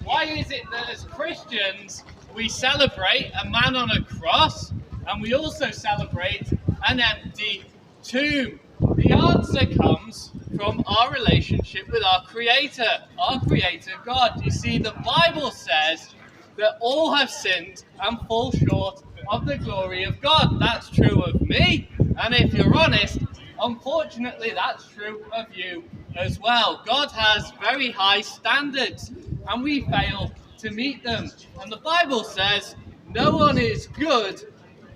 Why is it that as Christians we celebrate a man on a cross and we also celebrate an empty tomb? The answer comes from our relationship with our Creator God. You see, the Bible says that all have sinned and fall short of the glory of God. That's true of me, and if you're honest, unfortunately that's true of you as well. God has very high standards and we fail to meet them. And the Bible says no one is good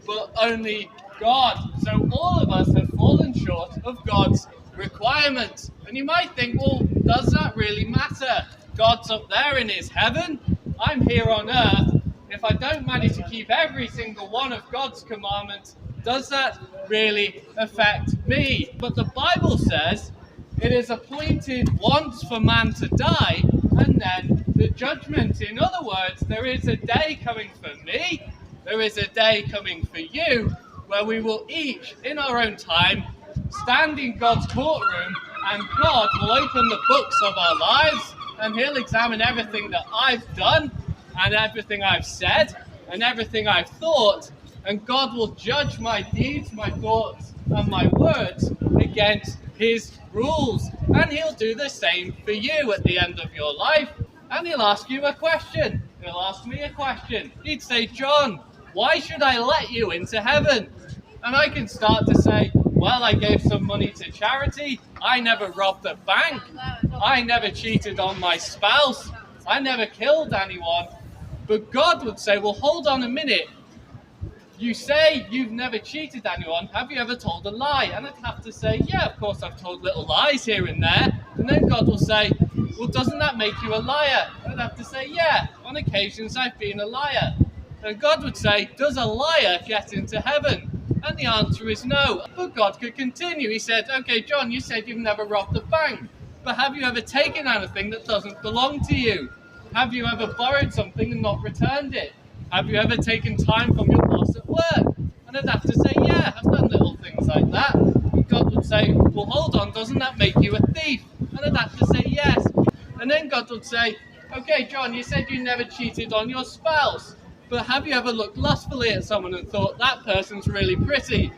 but only God. So all of us have fallen short of God's requirements. And you might think, well, does that really matter? God's up there in his heaven. I'm here on earth. If I don't manage to keep every single one of God's commandments, does that really affect me? But the Bible says it is appointed once for man to die and then the judgment. In other words, there is a day coming for me, there is a day coming for you, where we will each, in our own time, stand in God's courtroom, and God will open the books of our lives, and he'll examine everything that I've done, and everything I've said, and everything I've thought, and God will judge my deeds, my thoughts, and my words against his rules. And he'll do the same for you at the end of your life, and he'll ask you a question. He'll ask me a question. He'd say, John, why should I let you into heaven? And I can start to say, well, I gave some money to charity, I never robbed a bank, I never cheated on my spouse, I never killed anyone. But God would say, well, hold on a minute. You say you've never cheated anyone, have you ever told a lie? And I'd have to say, yeah, of course I've told little lies here and there. And then God will say, well, doesn't that make you a liar? And I'd have to say, yeah, on occasions I've been a liar. And God would say, does a liar get into heaven? And the answer is no. But God could continue. He said, okay, John, you said you've never robbed a bank, but have you ever taken anything that doesn't belong to you? Have you ever borrowed something and not returned it? Have you ever taken time from your boss at work? And I'd have to say, yeah, I've done little things like that. And God would say, well, hold on, doesn't that make you a thief? And I'd have to say, yes. And then God would say, okay, John, you said you never cheated on your spouse, but have you ever looked lustfully at someone and thought, that person's really pretty?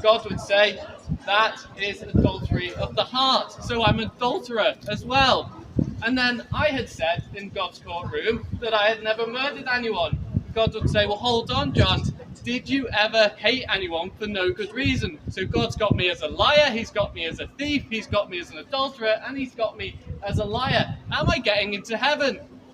God would say, that is adultery of the heart. So I'm an adulterer as well. And then I had said in God's courtroom that I had never murdered anyone. God would say, well, hold on, John. Did you ever hate anyone for no good reason? So God's got me as a liar, he's got me as a thief, he's got me as an adulterer, and he's got me as a liar. Am I getting into heaven?